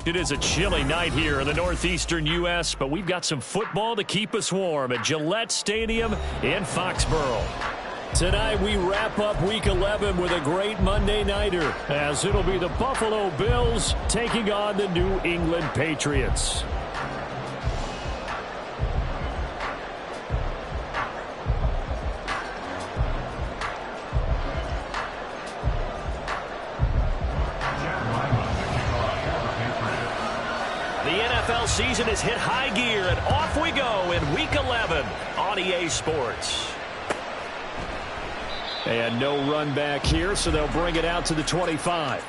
It is a chilly night here in the northeastern U.S., but we've got some football to keep us warm at Gillette Stadium in Foxborough. Tonight we wrap up Week 11 with a great Monday nighter, as it'll be the Buffalo Bills taking on the New England Patriots. Season has hit high gear, and off we go in Week 11 on EA Sports. And no run back here, so they'll bring it out to the 25.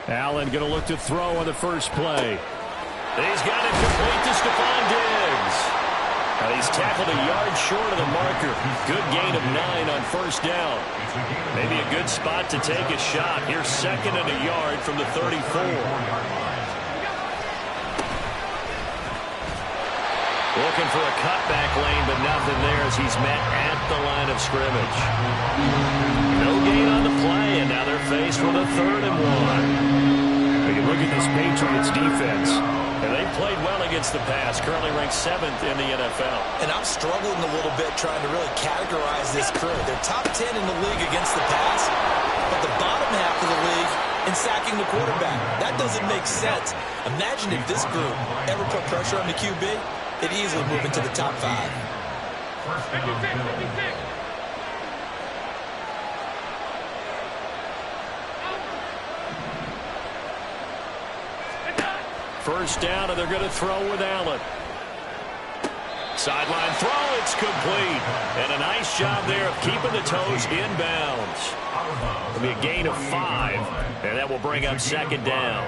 Allen going to look to throw on the first play. He's got it complete to Stephon Diggs. He's tackled a yard short of the marker. Good gain of 9 on first down. Maybe a good spot to take a shot. Here's second and a yard from the 34. Looking for a cutback lane, but nothing there as he's met at the line of scrimmage. No gain on the play, and now they're faced with a 3rd and 1. You look at this Patriots defense, and they've played well against the pass, currently ranked 7th in the NFL. And I'm struggling a little bit trying to really categorize this crew. They're top 10 in the league against the pass, but the bottom half of the league in sacking the quarterback. That doesn't make sense. Imagine if this group ever put pressure on the QB, it'd easily move into the top 5. First down, and they're going to throw with Allen. Sideline throw, it's complete. And a nice job there of keeping the toes inbounds. It'll be a gain of 5, and that will bring up second down.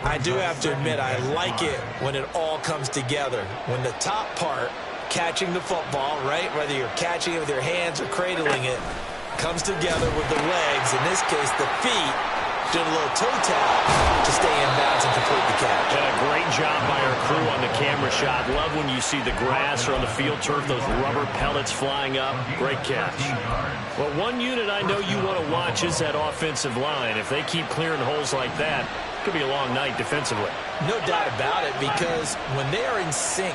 I do have to admit, I like it when it all comes together. When the top part, catching the football, right, whether you're catching it with your hands or cradling it, comes together with the legs, in this case the feet, doing a little toe tap to stay in bounds and complete the catch. And a great job by our crew on the camera shot. Love when you see the grass or on the field turf, those rubber pellets flying up. Great catch. Well, one unit I know you want to watch is that offensive line. If they keep clearing holes like that, it could be a long night defensively. No doubt about it, because when they are in sync,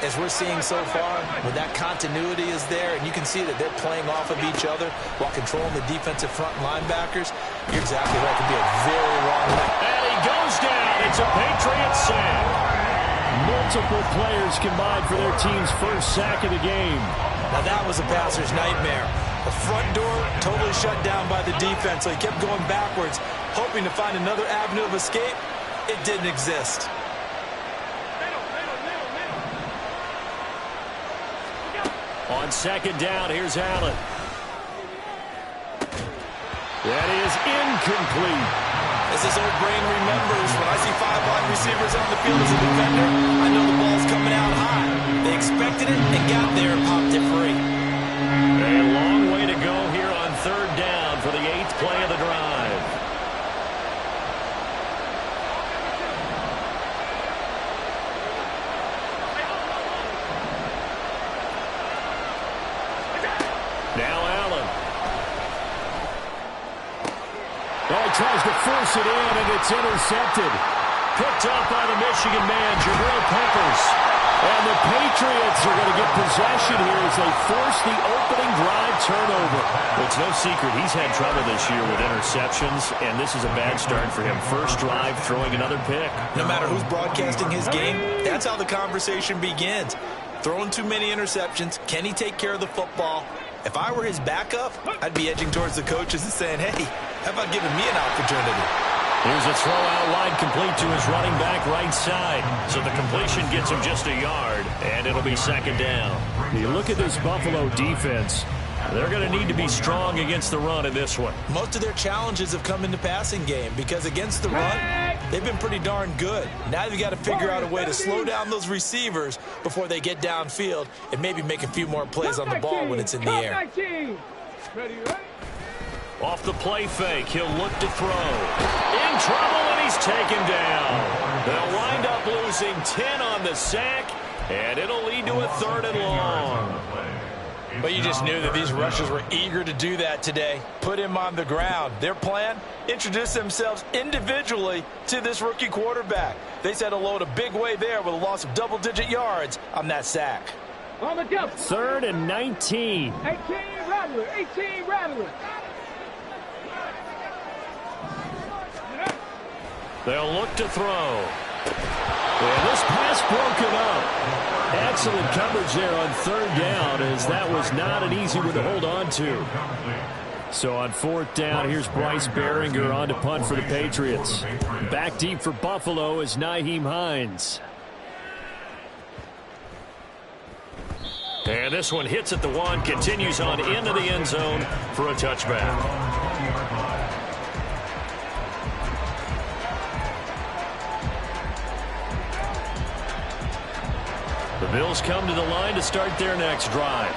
as we're seeing so far, when that continuity is there, and you can see that they're playing off of each other while controlling the defensive front linebackers, you're exactly right. It could be a very long night. And he goes down. It's a Patriots sack. Multiple players combined for their team's first sack of the game. Now that was a passer's nightmare. The front door totally shut down by the defense, so he kept going backwards, hoping to find another avenue of escape. It didn't exist. On second down, here's Allen. That is incomplete. As this old brain remembers, when I see 5 wide receivers on the field as a defender, I know the ball's coming out high. They expected it and got there and popped it free. A long way to go here on third down for the 8th play of the drive. Now Allen. Oh, he tries to force it in, and it's intercepted. Picked up by the Michigan man, Jabril Peppers. And the Patriots are going to get possession here as they force the opening drive turnover. Well, it's no secret he's had trouble this year with interceptions, and this is a bad start for him. First drive, throwing another pick. No matter who's broadcasting his game, that's how the conversation begins. Throwing too many interceptions. Can he take care of the football? If I were his backup, I'd be edging towards the coaches and saying, hey, how about giving me an opportunity? Here's a throw out wide, complete to his running back right side. So the completion gets him just a yard, and it'll be second down. You look at this Buffalo defense. They're going to need to be strong against the run in this one. Most of their challenges have come in the passing game because against the run, they've been pretty darn good. Now they've got to figure out a way to slow down those receivers before they get downfield and maybe make a few more plays on the ball when it's in the air. Off the play fake, he'll look to throw. In trouble, and he's taken down. They'll wind up losing 10 on the sack, and it'll lead to a 3rd and long. But you just knew that these rushers were eager to do that today. Put him on the ground. Their plan, introduce themselves individually to this rookie quarterback. They said hello in a big way there with a loss of double-digit yards on that sack. 3rd and 19. 18 Rattler. They'll look to throw. And this pass broken up. Excellent coverage there on 3rd down, as that was not an easy one to hold on to. So on 4th down, here's Bryce Behringer on to punt for the Patriots. Back deep for Buffalo is Nyheim Hines. And this one hits at the 1, continues on into the end zone for a touchback. The Bills come to the line to start their next drive.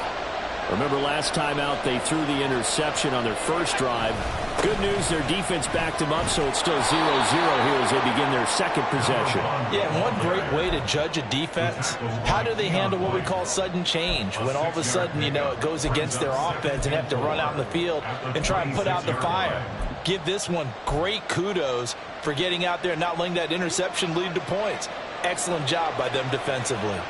Remember last time out they threw the interception on their first drive. Good news, their defense backed them up, so it's still 0-0 here as they begin their second possession. Yeah, and one great way to judge a defense, how do they handle what we call sudden change? When all of a sudden, you know, it goes against their offense and have to run out in the field and try and put out the fire. Give this one great kudos for getting out there and not letting that interception lead to points. Excellent job by them defensively.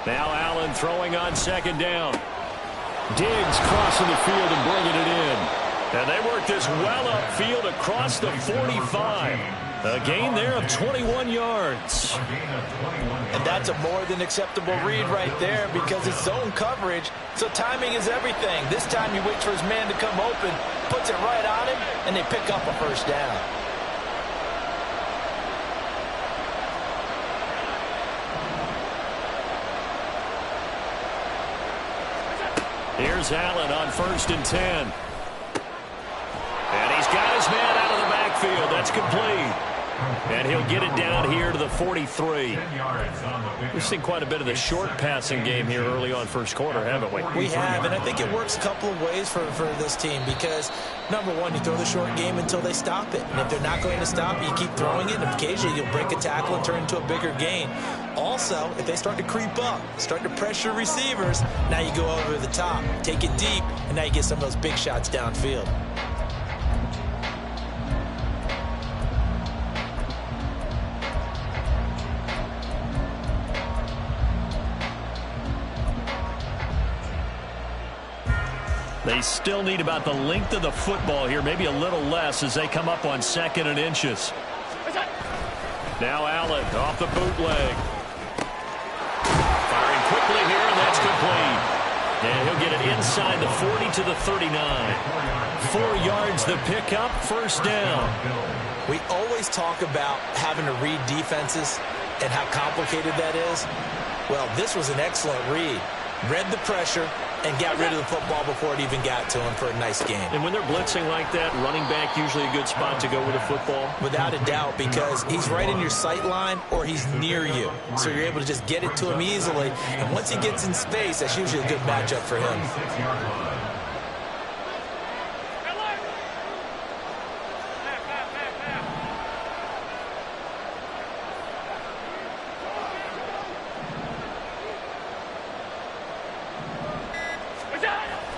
Now Allen throwing on 2nd down. Diggs crossing the field and bringing it in. And they work this well upfield across the 45. A gain there of 21 yards. And that's a more than acceptable read right there because it's zone coverage, so timing is everything. This time he waits for his man to come open, puts it right on him, and they pick up a 1st down. Here's Allen on 1st and 10. And he's got his man out of the backfield. That's complete. And he'll get it down here to the 43. We've seen quite a bit of the short passing game here early on 1st quarter, haven't we? We have, and I think it works a couple of ways for this team because, number one, you throw the short game until they stop it. And if they're not going to stop it, you keep throwing it, and occasionally you'll break a tackle and turn into a bigger gain. Also, if they start to creep up, start to pressure receivers, now you go over the top, take it deep, and now you get some of those big shots downfield. They still need about the length of the football here, maybe a little less as they come up on 2nd and inches. Now Allen off the bootleg. Firing quickly here, and that's complete. And he'll get it inside the 40 to the 39. 4 yards the pickup, 1st down. We always talk about having to read defenses and how complicated that is. Well, this was an excellent read. Read the pressure and got rid of the football before it even got to him for a nice game. And when they're blitzing like that, running back usually a good spot to go with the football? Without a doubt, because he's right in your sight line or he's near you. So you're able to just get it to him easily. And once he gets in space, that's usually a good matchup for him.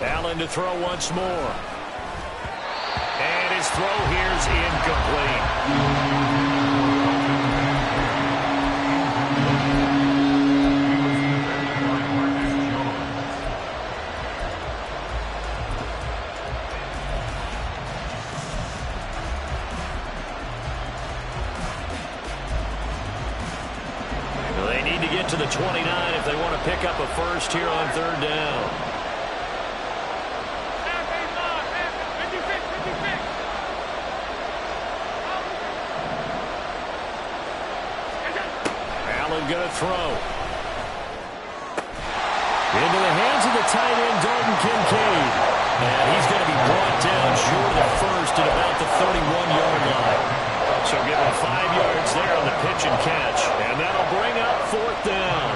Allen to throw once more. And his throw here's incomplete. Well, they need to get to the 29 if they want to pick up a 1st here on 3rd down. Allen going to throw. Into the hands of the tight end, Dalton Kincaid. And he's going to be brought down short of the first at about the 31-yard line. So give him 5 yards there on the pitch and catch. And that'll bring up 4th down.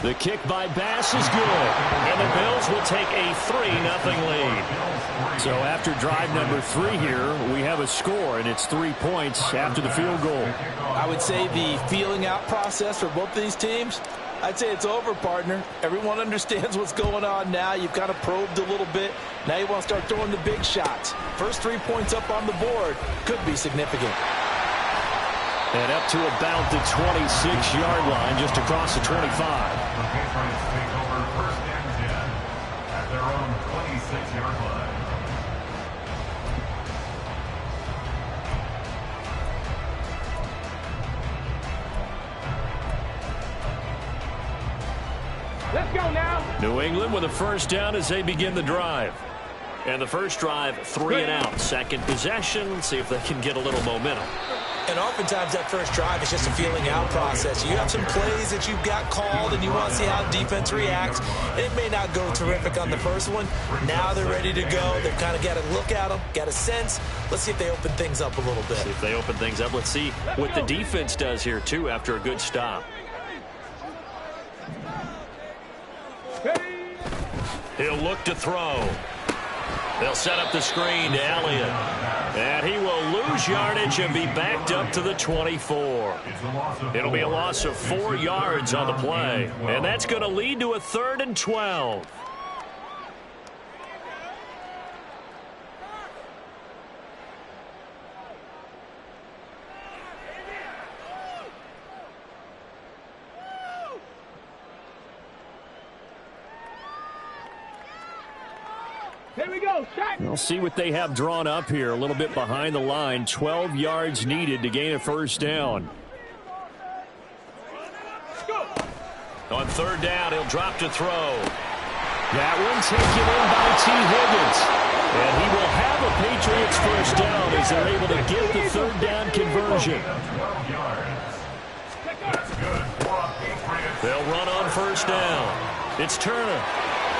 The kick by Bass is good, and the Bills will take a 3-0 lead. So after drive number 3 here, we have a score, and it's 3 points after the field goal. I would say the feeling out process for both of these teams, I'd say it's over, partner. Everyone understands what's going on now. You've kind of probed a little bit. Now you want to start throwing the big shots. First 3 points up on the board could be significant. And up to about the 26-yard line, just across the 25. The Patriots take over 1st and 10 at their own 26-yard line. Let's go now. New England with a first down as they begin the drive. And the first drive, 3 and out. Second possession, see if they can get a little momentum. And oftentimes that first drive is just a feeling out process. You have some plays that you've got called and you want to see how the defense reacts. And it may not go terrific on the first one. Now they're ready to go. They've kind of got to look at them, got a sense. Let's see if they open things up a little bit. See if they open things up. Let's see what the defense does here, too, after a good stop. He'll look to throw. They'll set up the screen to Elliott. And he will lose yardage and be backed up to the 24. It'll be a loss of 4 yards on the play. And that's going to lead to a 3rd and 12. Here we go. We'll see what they have drawn up here. A little bit behind the line. 12 yards needed to gain a first down. On 3rd down, he'll drop to throw. That one taken in by T. Higgins. And he will have a Patriots first down as they're able to get the 3rd down conversion. They'll run on first down. It's Turner.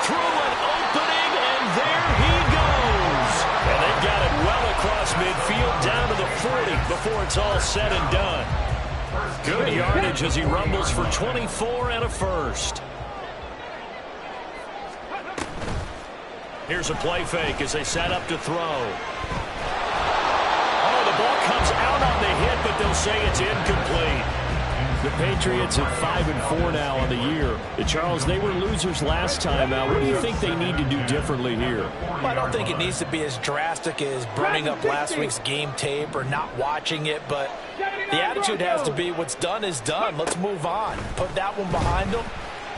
Through an opening, and there he goes. And they've got it well across midfield down to the 40 before it's all said and done. Good yardage as he rumbles for 24 and a first. Here's a play fake as they set up to throw. Oh, the ball comes out on the hit, but they'll say it's incomplete. The Patriots at 5-4 now on the year. Charles, they were losers last time out. What do you think they need to do differently here? Well, I don't think it needs to be as drastic as burning up last week's game tape or not watching it, but the attitude has to be what's done is done. Let's move on. Put that one behind them,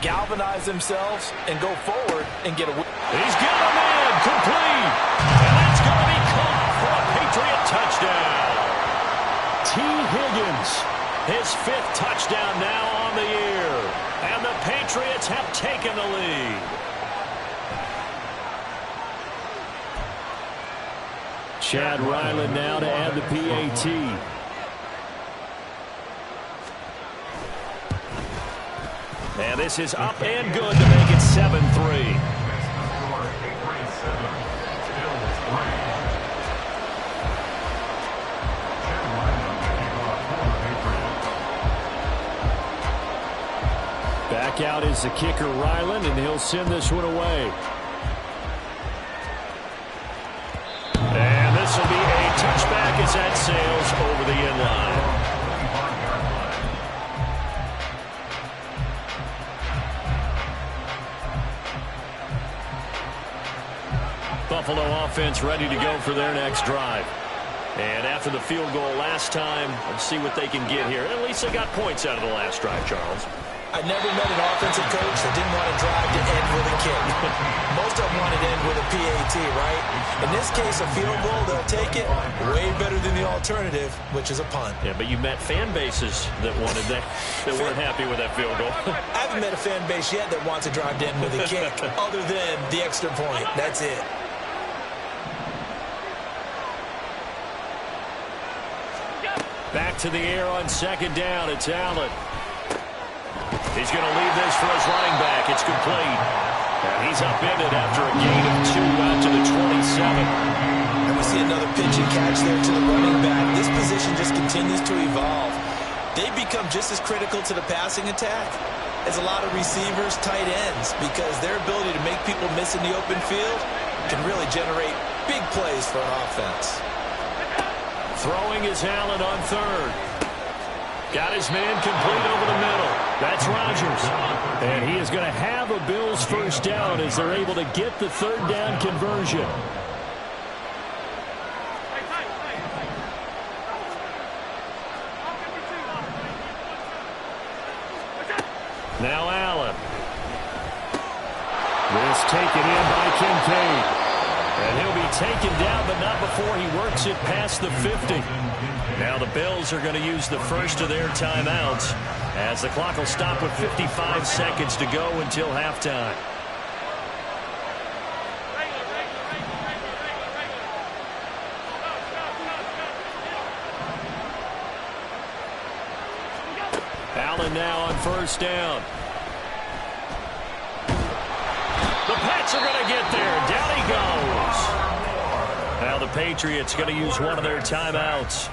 galvanize themselves, and go forward and get a win. He's got a man complete. And that's going to be caught for a Patriot touchdown. T. Higgins. His 5th touchdown now on the year. And the Patriots have taken the lead. Chad Ryland now to add the PAT. And this is up and good to make it 7-3. Back out is the kicker, Ryland, and he'll send this one away. And this will be a touchback as that sails over the end line. Buffalo offense ready to go for their next drive. And after the field goal last time, let's see what they can get here. At least they got points out of the last drive, Charles. I never met an offensive coach that didn't want to drive to end with a kick. Most of them want to end with a PAT, right? In this case, a field goal, they'll take it way better than the alternative, which is a punt. Yeah, but you met fan bases that wanted that weren't happy with that field goal. I haven't met a fan base yet that wants to drive to end with a kick other than the extra point. That's it. Back to the air on second down. It's Allen. He's going to leave this for his running back. It's complete. And he's upended after a gain of 2 out to the 27. And we see another pitch and catch there to the running back. This position just continues to evolve. They become just as critical to the passing attack as a lot of receivers, tight ends, because their ability to make people miss in the open field can really generate big plays for an offense. Throwing is Allen on third. Got his man complete over the middle. That's Rodgers. And he is going to have a Bills first down as they're able to get the third down conversion. Now Allen. This taken in by Kincaid. And he'll be taken down, but not before he works it past the 50. Now the Bills are going to use the first of their timeouts as the clock will stop with 55 seconds to go until halftime. Allen now on first down. The Pats are going to get there. Down he goes. Now the Patriots going to use one of their timeouts.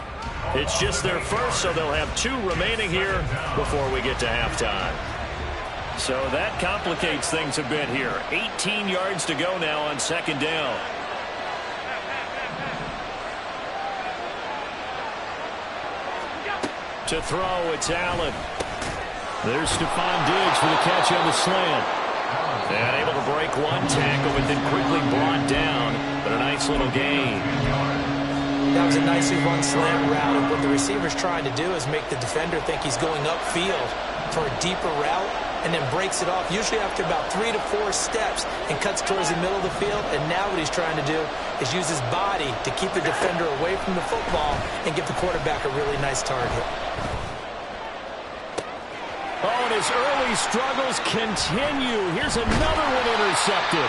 It's just their first, so they'll have 2 remaining here before we get to halftime. So that complicates things a bit here. 18 yards to go now on second down. To throw, it's Allen. There's Stephon Diggs for the catch on the slant. And able to break one tackle, but then quickly brought down. But a nice little gain. That was a nicely run slant route. And what the receiver's trying to do is make the defender think he's going upfield for a deeper route and then breaks it off, usually after about 3 to 4 steps, and cuts towards the middle of the field. And now what he's trying to do is use his body to keep the defender away from the football and give the quarterback a really nice target. Oh, and his early struggles continue. Here's another one intercepted.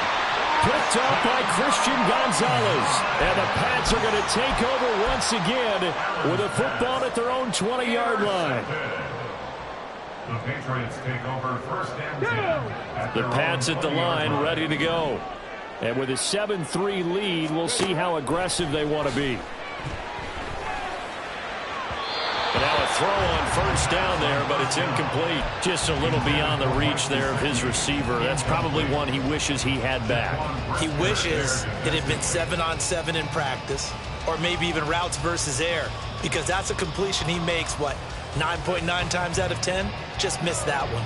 Picked up by Christian Gonzalez. And the Pats are going to take over once again with a football at their own 20-yard line. The Patriots take over first and 10. The Pats at the line, ready to go. And with a 7-3 lead, we'll see how aggressive they want to be. Now a throw on first down there, but it's incomplete. Just a little beyond the reach there of his receiver. That's probably one he wishes he had back. He wishes it had been 7-on-7 in practice, or maybe even routes versus air, because that's a completion he makes, 9.9 times out of 10? Just missed that one.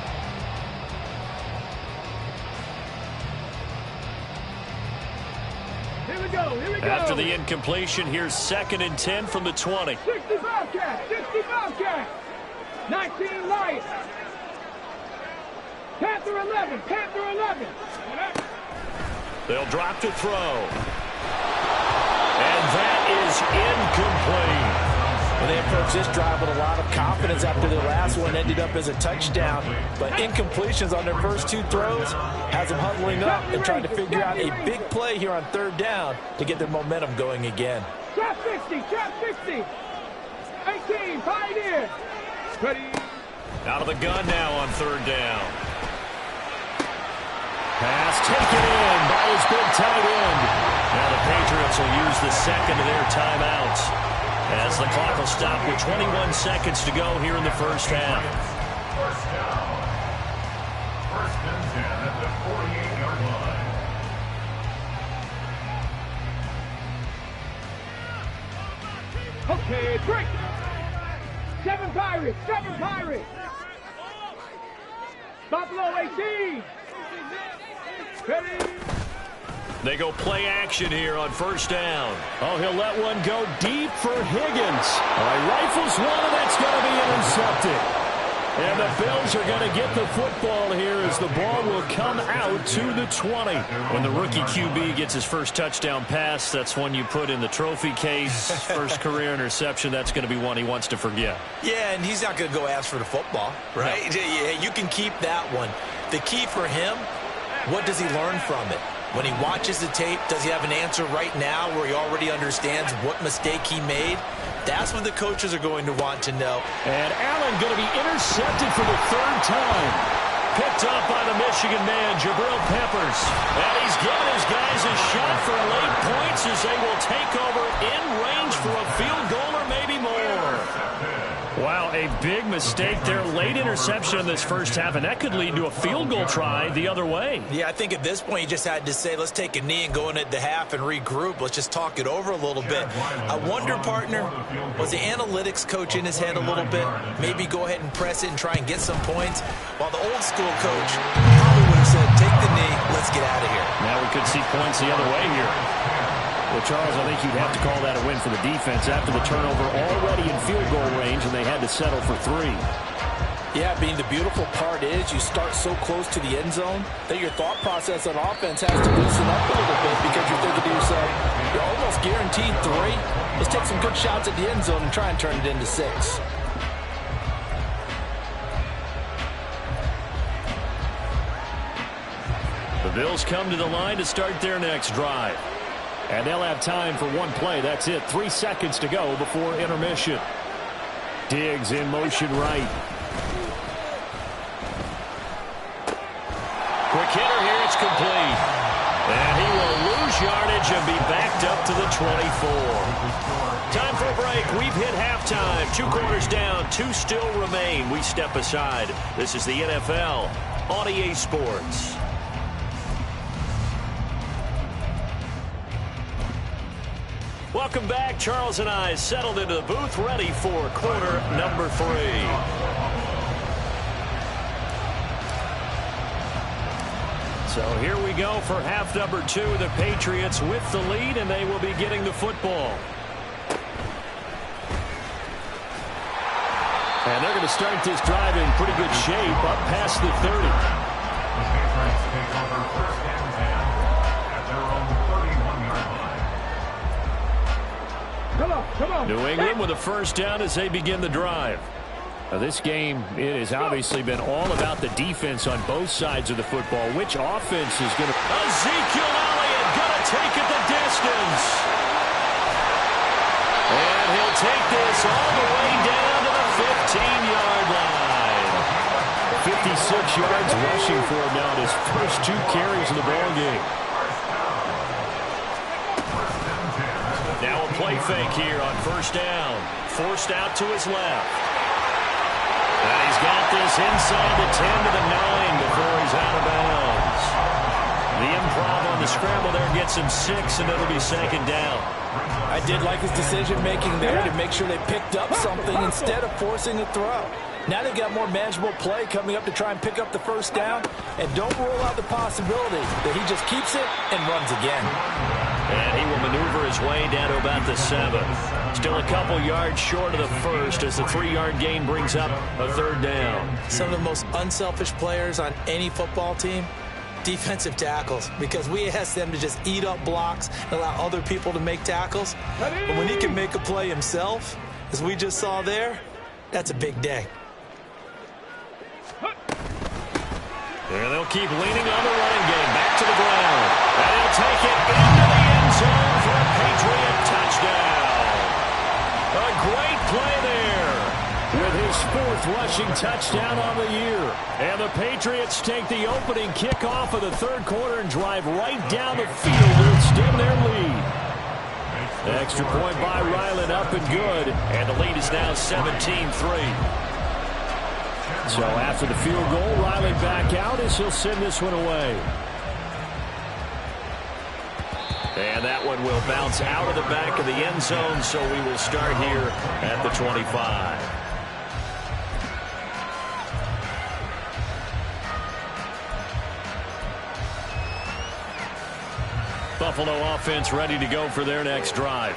Here we go. After the incompletion, here's 2nd and 10 from the 20. 65 catch. 19 Lions. Panther 11. They'll drop to throw. And that is incomplete. Well, they approached this drive with a lot of confidence after their last one ended up as a touchdown. But incompletions on their first 2 throws has them huddling up and trying to figure out a big play here on third down to get their momentum going again. Trap 60. 18, Pioneer. Ready. Out of the gun now on third down. Pass taken in by his big tight end. Now the Patriots will use the second of their timeouts as the clock will stop with 21 seconds to go here in the first half. First down. First and 10 at the 48-yard line. Okay, break. 7 Pirates. Buffalo 18. Ready. They go play action here on first down. Oh, he'll let one go deep for Higgins. All right, rifles one, and that's going to be intercepted. And the Bills are going to get the football here as the ball will come out to the 20. When the rookie QB gets his first touchdown pass, that's one you put in the trophy case. First career interception, that's going to be one he wants to forget. Yeah, and he's not going to go ask for the football, right? Yeah, you can keep that one. The key for him, what does he learn from it? When he watches the tape, does he have an answer right now where he already understands what mistake he made? That's what the coaches are going to want to know. And Allen going to be intercepted for the third time. Picked up by the Michigan man, Jabril Peppers. And he's given his guys a shot for late points as they will take over in range for a field goal or maybe more. Wow, a big mistake there. Late interception in this first half, and that could lead to a field goal try the other way. Yeah, I think at this point you just had to say, let's take a knee and go in at the half and regroup. Let's just talk it over a little bit. I wonder, partner, was the analytics coach in his head a little bit? Maybe go ahead and press it and try and get some points? While the old school coach probably would have said, take the knee, let's get out of here. Now we could see points the other way here. Well, Charles, I think you'd have to call that a win for the defense after the turnover already in field goal range, and they had to settle for 3. Yeah, Bean, the beautiful part is you start so close to the end zone that your thought process on offense has to loosen up a little bit because you're thinking to yourself, you're almost guaranteed 3. Let's take some good shots at the end zone and try and turn it into 6. The Bills come to the line to start their next drive. And they'll have time for one play. That's it. 3 seconds to go before intermission. Diggs in motion right. Quick hitter here. It's complete. And he will lose yardage and be backed up to the 24. Time for a break. We've hit halftime. 2 quarters down. 2 still remain. We step aside. This is the NFL on EA Sports. Welcome back. Charles and I settled into the booth, ready for quarter number 3. So here we go for half number 2. The Patriots with the lead, and they will be getting the football. And they're going to start this drive in pretty good shape, up past the 30. The Patriots take over first and 10 at their own 31-yard line. Come on. New England with a first down as they begin the drive. Now this game, it has obviously been all about the defense on both sides of the football. Which offense is going to... Ezekiel Elliott going to take it the distance. And he'll take this all the way down to the 15-yard line. 56 yards rushing for him now in his first 2 carries of the ballgame. Now a play fake here on first down. Forced out to his left. And he's got this inside the 10 to the 9 before he's out of bounds. The improv on the scramble there gets him 6, and it'll be second down. I did like his decision-making there to make sure they picked up something instead of forcing a throw. Now they've got more manageable play coming up to try and pick up the first down. And don't rule out the possibility that he just keeps it and runs again. And he will maneuver his way down to about the 7. Still a couple yards short of the first as the 3-yard gain brings up a third down. Some of the most unselfish players on any football team, defensive tackles, because we ask them to just eat up blocks and allow other people to make tackles. But when he can make a play himself, as we just saw there, that's a big day. And they'll keep leaning on the running game. Back to the ground. And he'll take it into the end zone for a Patriot touchdown. A great play there with his 4th rushing touchdown on the year. And the Patriots take the opening kickoff of the 3rd quarter and drive right down the field to extend their lead. Extra point by Ryland, up and good. And the lead is now 17-3. So after the field goal, Riley back out as he'll send this one away. And that one will bounce out of the back of the end zone, so we will start here at the 25. Buffalo offense ready to go for their next drive.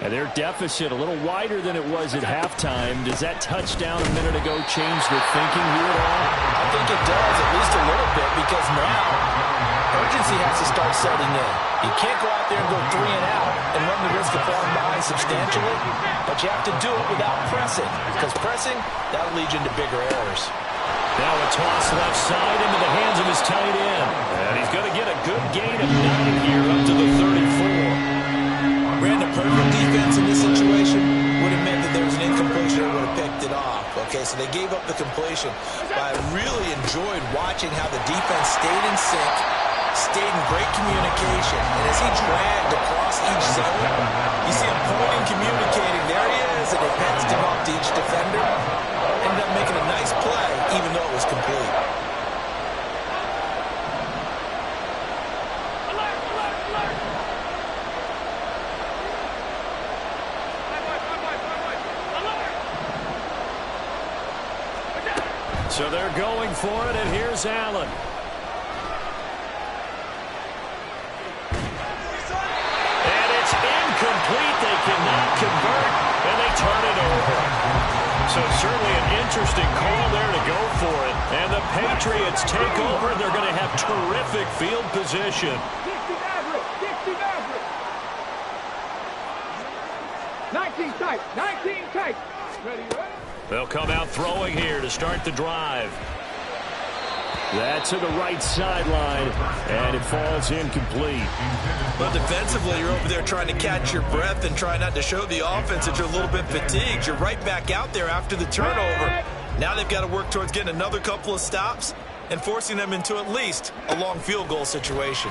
And their deficit a little wider than it was at halftime. Does that touchdown a minute ago change the thinking here at all? I think it does, at least a little bit, because now urgency has to start setting in. You can't go out there and go 3 and out and run the risk of falling behind substantially, but you have to do it without pressing, because pressing, that'll lead you into bigger errors. Now a toss left side into the hands of his tight end. And he's going to get a good gain of 9 here up to the 34. Ran a perfect defense in this situation. Would have situation. But I really enjoyed watching how the defense stayed in sync, stayed in great communication, and as he dragged across each zone, you see him pointing, communicating. There he is, and they passed him off to each defender. Ended up making a nice play, even though it was complete. So they're going for it, and here's Allen. And it's incomplete. They cannot convert, and they turn it over. So certainly an interesting call there to go for it. And the Patriots take over, and they're going to have terrific field position. 19 tight, 19 tight. Ready, ready. They'll come out throwing here to start the drive. That's to the right sideline, and it falls incomplete. But defensively, you're over there trying to catch your breath and try not to show the offense that you're a little bit fatigued. You're right back out there after the turnover. Now they've got to work towards getting another couple of stops and forcing them into at least a long field goal situation.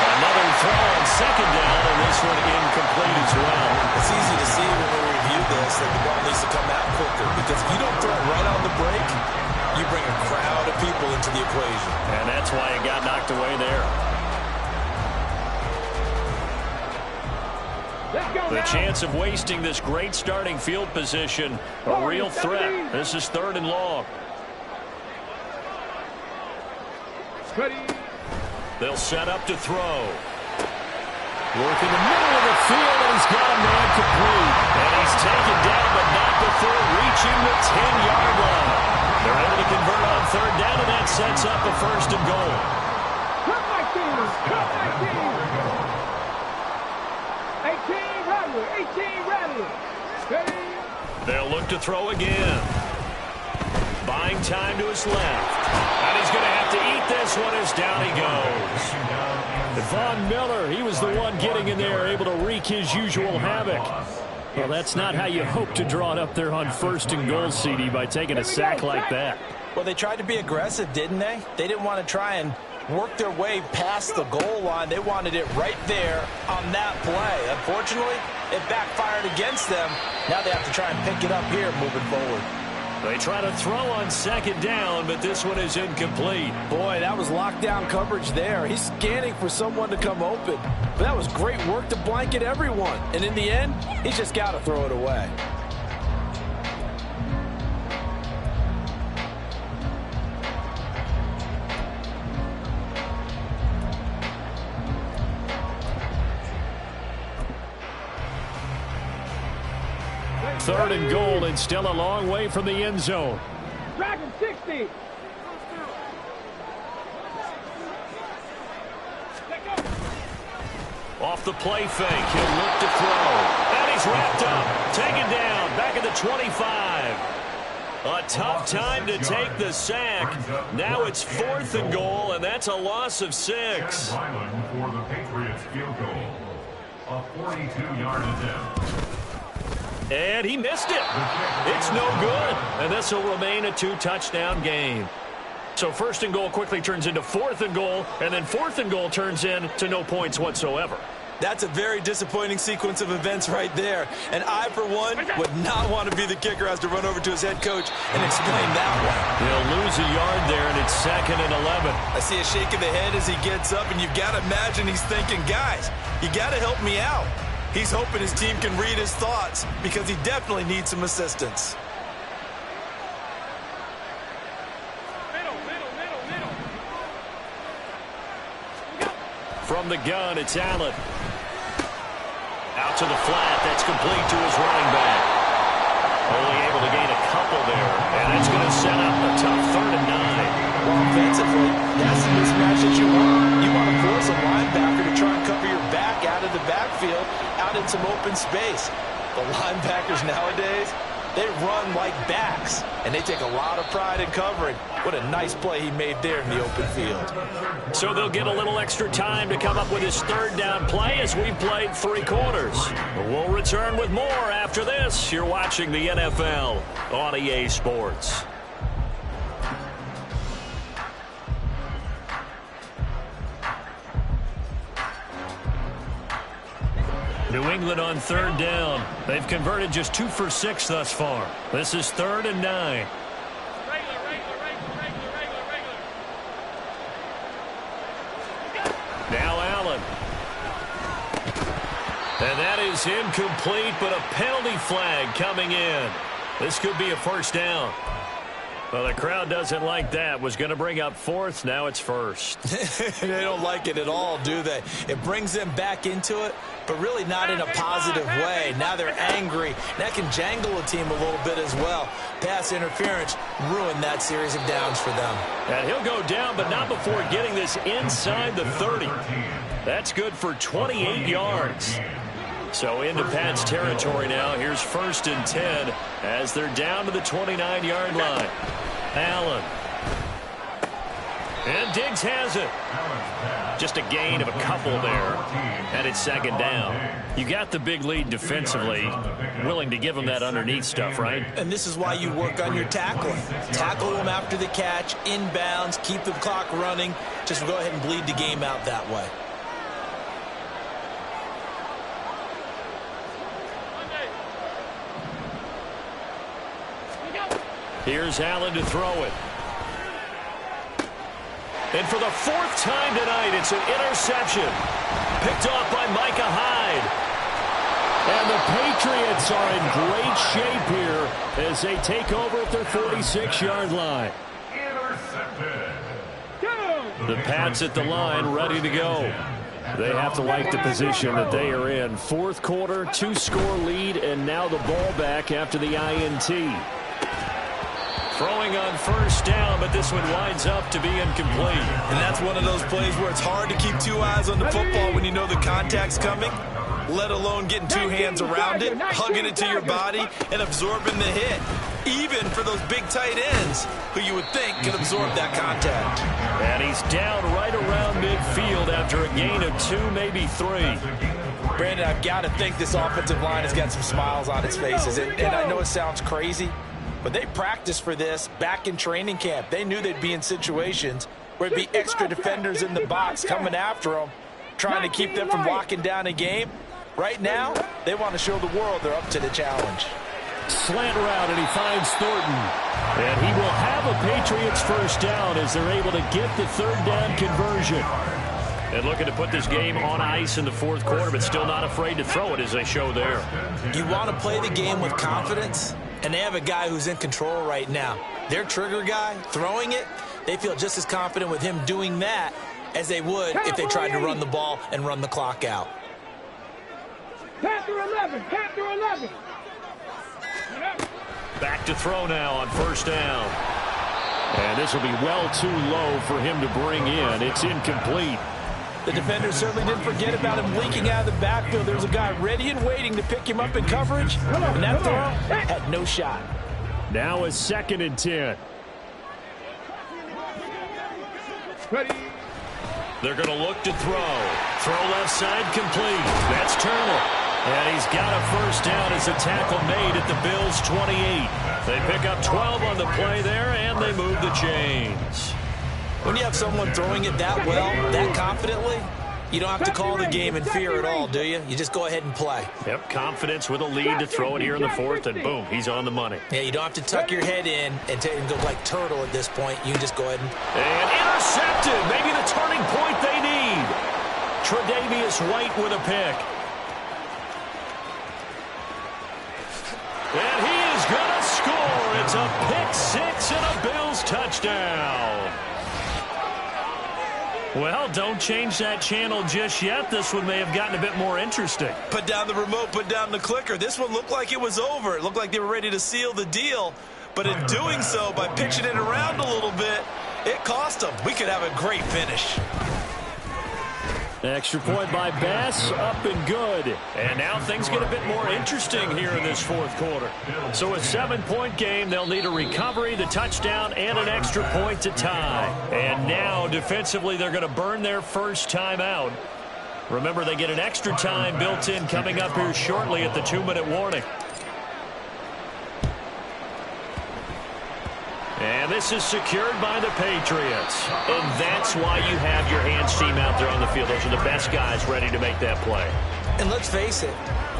Another throw on second down, and this one incomplete as well. It's easy to see when we review this that the ball needs to come out quicker, because if you don't throw it right on the break, you bring a crowd of people into the equation. And that's why it got knocked away there. The chance of wasting this great starting field position, a real threat. This is 3rd and long. Ready. They'll set up to throw. Work in the middle of the field, and he's got a man complete. And he's taken down, but not before reaching the 10-yard line. They're able to convert on 3rd down, and that sets up a 1st and goal. Cut my team. Cut my team. 18 Rattler. 18 Rattler. Ready. They'll look to throw again. Buying time to his left. And he's going to have to eat this one as down he goes. Von Miller, he was the one getting in there, able to wreak his usual havoc. Well, that's not how you hope to draw it up there on 1st and goal, CD, by taking a sack like that. Well, they tried to be aggressive, didn't they? They didn't want to try and work their way past the goal line. They wanted it right there on that play. Unfortunately, it backfired against them. Now they have to try and pick it up here moving forward. They try to throw on 2nd down, but this one is incomplete. Boy, that was lockdown coverage there. He's scanning for someone to come open. But that was great work to blanket everyone. And in the end, he's just got to throw it away. Third and goal, and still a long way from the end zone. Dragon 60. Off the play fake, he'll look to throw. And he's wrapped up, taken down, back at the 25. A tough time to take the sack. Now it's 4th and goal, and that's a loss of 6. For the Patriots field goal. A 42-yard attempt. And he missed it. It's no good. And this will remain a 2-touchdown game. So 1st and goal quickly turns into 4th and goal, and then 4th and goal turns into no points whatsoever. That's a very disappointing sequence of events right there. And I, for one, would not want to be the kicker who has to run over to his head coach and explain that one. He'll lose a yard there, and it's 2nd and 11. I see a shake of the head as he gets up, and you've got to imagine he's thinking, guys, you got to help me out. He's hoping his team can read his thoughts because he definitely needs some assistance. From the gun, it's Allen. Out to the flat. That's complete to his running back. Only able to gain a couple there, and that's going to set up a tough 3rd and 9. Well, offensively, that's the mismatch that you want. You want to force a linebacker to try and cover your back out of the backfield, out in some open space. The linebackers nowadays, They run like backs, and they take a lot of pride in covering. What a nice play he made there in the open field. So they'll get a little extra time to come up with his third down play as we've played 3 quarters. We'll return with more after this. You're watching the NFL on EA Sports. New England on 3rd down. They've converted just 2 for 6 thus far. This is 3rd and 9. Now Allen. And that is incomplete, but a penalty flag coming in. This could be a first down. Well, the crowd doesn't like that. Was going to bring up 4th. Now it's 1st. They don't like it at all, do they? It brings them back into it, but really not in a positive way. Now they're angry. That can jangle a team a little bit as well. Pass interference ruined that series of downs for them. And he'll go down, but not before getting this inside the 30. That's good for 28 yards. So into Pat's territory now. Here's 1st and 10 as they're down to the 29-yard line. Allen. And Diggs has it. Just a gain of a couple there. And it's 2nd down. You got the big lead defensively. Willing to give them that underneath stuff, right? And this is why you work on your tackling. Tackle them after the catch, inbounds, keep the clock running. Just go ahead and bleed the game out that way. Here's Allen to throw it. And for the 4th time tonight, it's an interception. Picked off by Micah Hyde. And the Patriots are in great shape here as they take over at their 46-yard line. The Pats at the line, ready to go. They have to like the position that they are in. 4th quarter, 2-score lead, and now the ball back after the INT. Throwing on 1st down, but this one winds up to be incomplete. And that's one of those plays where it's hard to keep 2 eyes on the football when you know the contact's coming, let alone getting 2 hands around it, hugging it to your body, and absorbing the hit. Even for those big tight ends who you would think could absorb that contact. And he's down right around midfield after a gain of 2, maybe 3. Brandon, I've got to think this offensive line has got some smiles on its faces. And I know it sounds crazy, but they practiced for this back in training camp. They knew they'd be in situations where it'd be extra defenders in the box coming after them, trying to keep them from locking down a game. Right now, they want to show the world they're up to the challenge. Slant route, and he finds Thornton. And he will have a Patriots 1st down as they're able to get the 3rd down conversion. And looking to put this game on ice in the 4th quarter, but still not afraid to throw it as they show there. You want to play the game with confidence, and they have a guy who's in control right now. Their trigger guy, throwing it, they feel just as confident with him doing that as they would if they tried to run the ball and run the clock out. Panther 11, Panther 11. Back to throw now on 1st down. And this will be well too low for him to bring in. It's incomplete. The defenders certainly didn't forget about him leaking out of the backfield. There's a guy ready and waiting to pick him up in coverage. And that throw had no shot. Now is 2nd and 10. Ready. They're going to look to throw. Throw left side complete. That's Turner. And he's got a 1st down as a tackle made at the Bills' 28. They pick up 12 on the play there, and they move the chains. When you have someone throwing it that well, that confidently, you don't have to call the game in fear at all, do you? You just go ahead and play. Yep, confidence with a lead to throw it here in the 4th, and boom, he's on the money. Yeah, you don't have to tuck your head in and go like turtle at this point. You can just go ahead and intercepted. Maybe the turning point they need. Tre'Davious White with a pick. And he is going to score. It's a pick-6 and a Bills touchdown. Well, don't change that channel just yet. This one may have gotten a bit more interesting. Put down the remote, put down the clicker. This one looked like it was over. It looked like they were ready to seal the deal. But in doing so, by pitching it around a little bit, it cost them. We could have a great finish. Extra point by Bass, up and good. And now things get a bit more interesting here in this fourth quarter. So a 7-point game, they'll need a recovery, the touchdown, and an extra point to tie. And now defensively they're going to burn their first timeout. Remember, they get an extra time built in coming up here shortly at the 2-minute warning. And this is secured by the Patriots. And that's why you have your hands team out there on the field. Those are the best guys ready to make that play. And let's face it,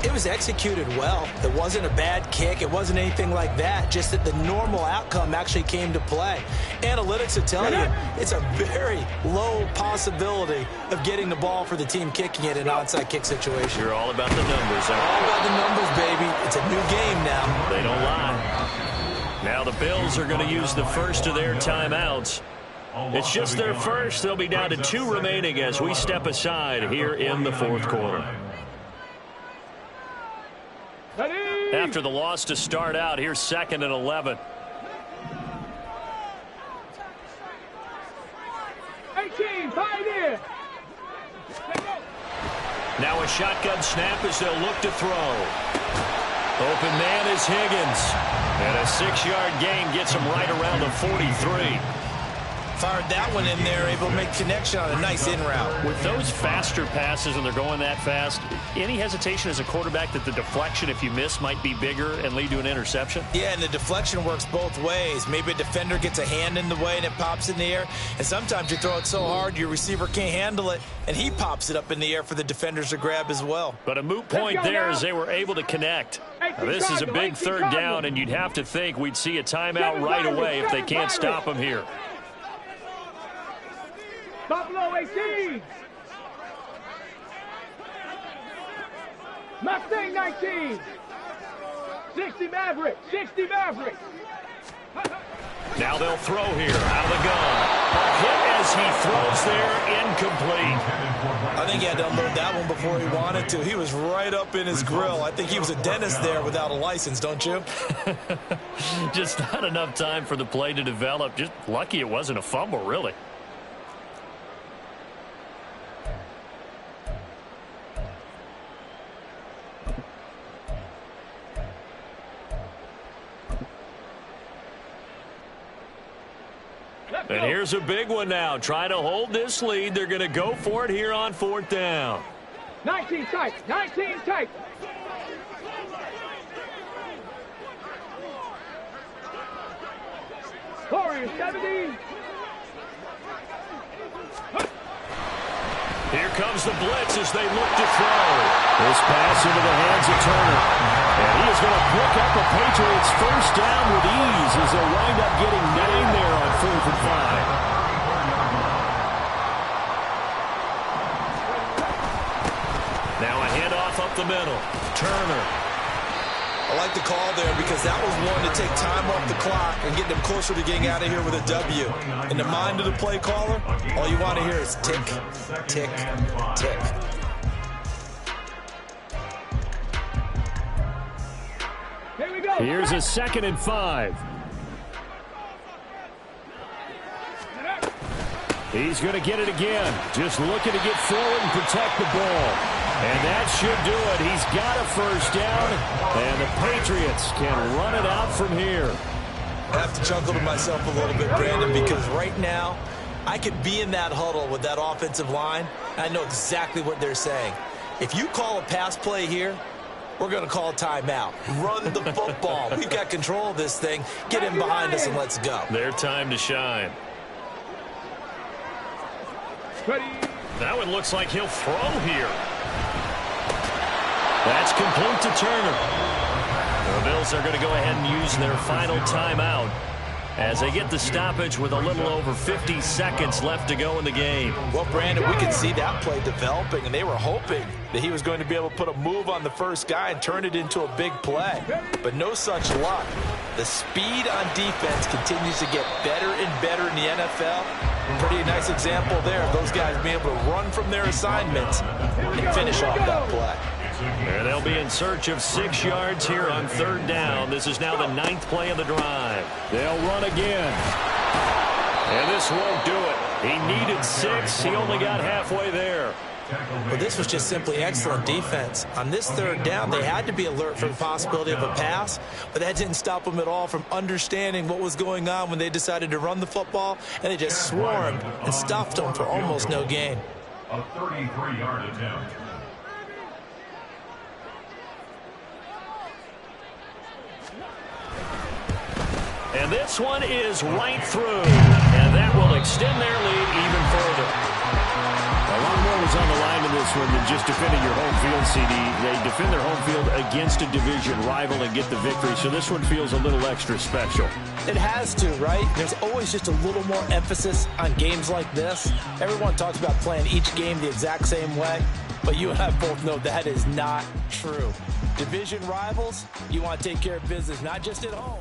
it was executed well. It wasn't a bad kick. It wasn't anything like that. Just that the normal outcome actually came to play. Analytics will tell you it's a very low possibility of getting the ball for the team kicking it in an onside kick situation. You're all about the numbers. All about the numbers, baby. It's a new game now. They don't lie. Now the Bills are going to use the first of their timeouts. It's just their first. They'll be down to 2 remaining as we step aside here in the fourth quarter. After the loss to start out, here's 2nd and 11. 18, pioneer. Now a shotgun snap as they'll look to throw. Open man is Higgins. And a 6-yard gain gets him right around the 43. Fired that one in there, able to make connection on a nice in route. With those faster passes and they're going that fast, any hesitation as a quarterback that the deflection, if you miss, might be bigger and lead to an interception? Yeah, and the deflection works both ways. Maybe a defender gets a hand in the way and it pops in the air. And sometimes you throw it so hard your receiver can't handle it, and he pops it up in the air for the defenders to grab as well. But a moot point there as they were able to connect. Now, this is a big 3rd down, and you'd have to think we'd see a timeout right away if they can't stop them here. Buffalo 18. Mustang 19. 60 Maverick. 60 Maverick. Now they'll throw here out of the gun. A hit as he throws there, incomplete. I think he had to unload that one before he wanted to. He was right up in his grill. I think he was a dentist there without a license, don't you? Just not enough time for the play to develop. Just lucky it wasn't a fumble, really. And here's a big one now. Trying to hold this lead. They're going to go for it here on 4th down. 19 tight. 19 tight. Warriors 17. Here comes the blitz as they look to throw. This pass into the hands of Turner. And he is going to pick up the Patriots' first down with ease as they'll wind up getting 9 there on 4th and 5. Now a handoff up the middle. Turner. I like the call there because that was one to take time off the clock and get them closer to getting out of here with a W. In the mind of the play caller, all you want to hear is tick, tick, tick. Here we go. Here's a 2nd and 5. He's going to get it again. Just looking to get forward and protect the ball. And that should do it. He's got a first down, and the Patriots can run it out from here. I have to chuckle to myself a little bit, Brandon, because right now I could be in that huddle with that offensive line. I know exactly what they're saying. If you call a pass play here, we're going to call a timeout. Run the football. We've got control of this thing. Get in behind us and let's go. Their time to shine. That one looks like he'll throw here. That's complete to Turner. The Bills are going to go ahead and use their final timeout as they get the stoppage with a little over 50 seconds left to go in the game. Well, Brandon, we could see that play developing, and they were hoping that he was going to be able to put a move on the first guy and turn it into a big play. But no such luck. The speed on defense continues to get better and better in the NFL. Pretty nice example there of those guys being able to run from their assignments and finish off that play. And they'll be in search of 6 yards here on 3rd down. This is now the 9th play of the drive. They'll run again. And this won't do it. He needed 6. He only got halfway there. Well, this was just simply excellent defense. On this third down, they had to be alert for the possibility of a pass, but that didn't stop them at all from understanding what was going on when they decided to run the football, and they just swarmed and stuffed them for almost no gain. A 33-yard attempt. And this one is right through, and that will extend their lead even further. A lot more was on the line in this one than just defending your home field, CD. They defend their home field against a division rival and get the victory, so this one feels a little extra special. It has to, right? There's always just a little more emphasis on games like this. Everyone talks about playing each game the exact same way, but you and I both know that is not true. Division rivals, you want to take care of business, not just at home.